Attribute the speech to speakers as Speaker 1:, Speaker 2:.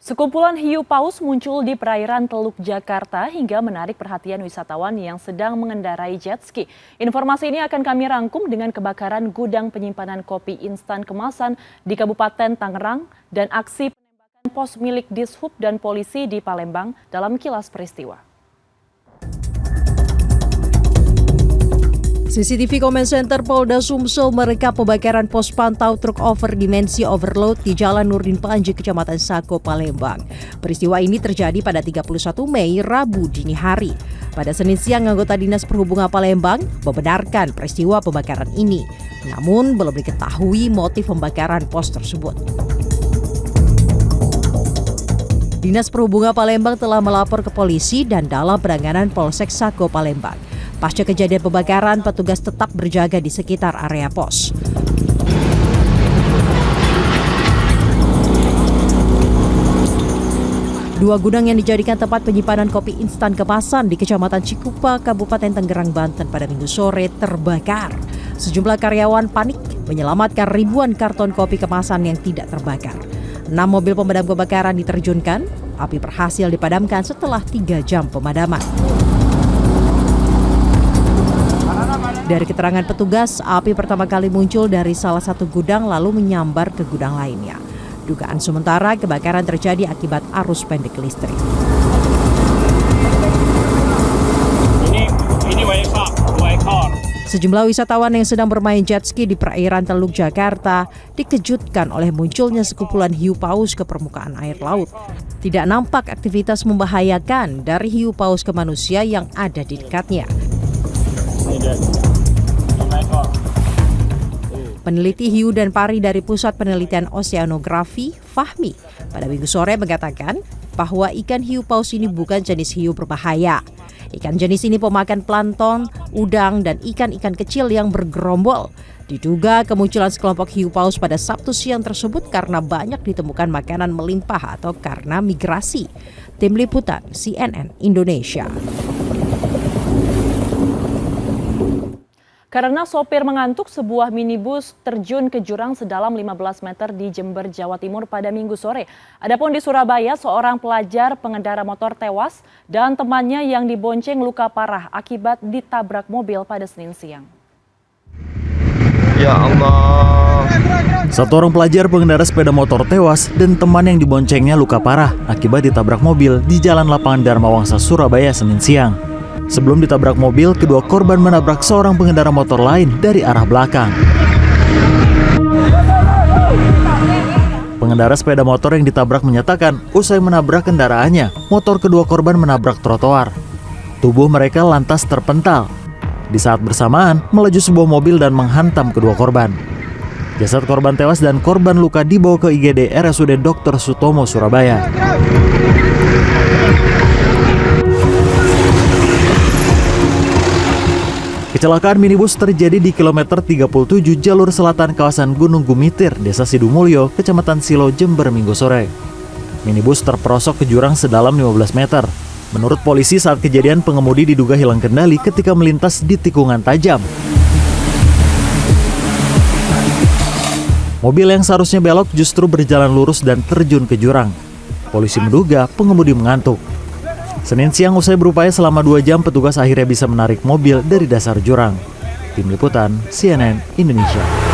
Speaker 1: Sekumpulan hiu paus muncul di perairan Teluk Jakarta hingga menarik perhatian wisatawan yang sedang mengendarai jet ski. Informasi ini akan kami rangkum dengan kebakaran gudang penyimpanan kopi instan kemasan di Kabupaten Tangerang dan aksi penembakan pos milik Dishub dan polisi di Palembang dalam kilas peristiwa.
Speaker 2: CCTV Command Center Polda Sumsel merekam pembakaran pos pantau truk over dimensi overload di Jalan Nurdin Panji, Kecamatan Sako, Palembang. Peristiwa ini terjadi pada 31 Mei, Rabu dini hari. Pada Senin siang, anggota Dinas Perhubungan Palembang membenarkan peristiwa pembakaran ini. Namun, belum diketahui motif pembakaran pos tersebut. Dinas Perhubungan Palembang telah melapor ke polisi dan dalam penanganan Polsek Sako, Palembang. Pasca kejadian pembakaran, petugas tetap berjaga di sekitar area pos. Dua gudang yang dijadikan tempat penyimpanan kopi instan kemasan di Kecamatan Cikupa, Kabupaten Tangerang, Banten pada Minggu sore terbakar. Sejumlah karyawan panik menyelamatkan ribuan karton kopi kemasan yang tidak terbakar. 6 mobil pemadam kebakaran diterjunkan. Api berhasil dipadamkan setelah 3 jam pemadaman. Dari keterangan petugas, api pertama kali muncul dari salah satu gudang lalu menyambar ke gudang lainnya. Dugaan sementara kebakaran terjadi akibat arus pendek listrik.
Speaker 3: Ini ekor.
Speaker 2: Sejumlah wisatawan yang sedang bermain jet ski di perairan Teluk Jakarta dikejutkan oleh munculnya sekumpulan hiu paus ke permukaan air laut. Tidak nampak aktivitas membahayakan dari hiu paus ke manusia yang ada di dekatnya. Peneliti hiu dan pari dari Pusat Penelitian Oseanografi, Fahmi, pada Minggu sore mengatakan bahwa ikan hiu paus ini bukan jenis hiu berbahaya. Ikan jenis ini pemakan plankton, udang, dan ikan-ikan kecil yang bergerombol. Diduga kemunculan sekelompok hiu paus pada Sabtu siang tersebut karena banyak ditemukan makanan melimpah atau karena migrasi. Tim Liputan CNN Indonesia.
Speaker 1: Karena sopir mengantuk, sebuah minibus terjun ke jurang sedalam 15 meter di Jember, Jawa Timur pada Minggu sore. Adapun di Surabaya, seorang pelajar pengendara motor tewas dan temannya yang dibonceng luka parah akibat ditabrak mobil pada Senin siang.
Speaker 4: Ya Allah.
Speaker 5: Satu orang pelajar pengendara sepeda motor tewas dan teman yang diboncengnya luka parah akibat ditabrak mobil di Jalan Lapangan Dharma Wangsa, Surabaya, Senin siang. Sebelum ditabrak mobil, kedua korban menabrak seorang pengendara motor lain dari arah belakang. Pengendara sepeda motor yang ditabrak menyatakan usai menabrak kendaraannya, motor kedua korban menabrak trotoar. Tubuh mereka lantas terpental. Di saat bersamaan, melaju sebuah mobil dan menghantam kedua korban. Jasad korban tewas dan korban luka dibawa ke IGD RSUD Dr. Sutomo, Surabaya. Kecelakaan minibus terjadi di kilometer 37 jalur selatan kawasan Gunung Gumitir, Desa Sidumulyo, Kecamatan Silo, Jember, Minggu sore. Minibus terperosok ke jurang sedalam 15 meter. Menurut polisi, saat kejadian pengemudi diduga hilang kendali ketika melintas di tikungan tajam. Mobil yang seharusnya belok justru berjalan lurus dan terjun ke jurang. Polisi menduga pengemudi mengantuk. Senin siang usai berupaya selama 2 jam, petugas akhirnya bisa menarik mobil dari dasar jurang. Tim Liputan CNN Indonesia.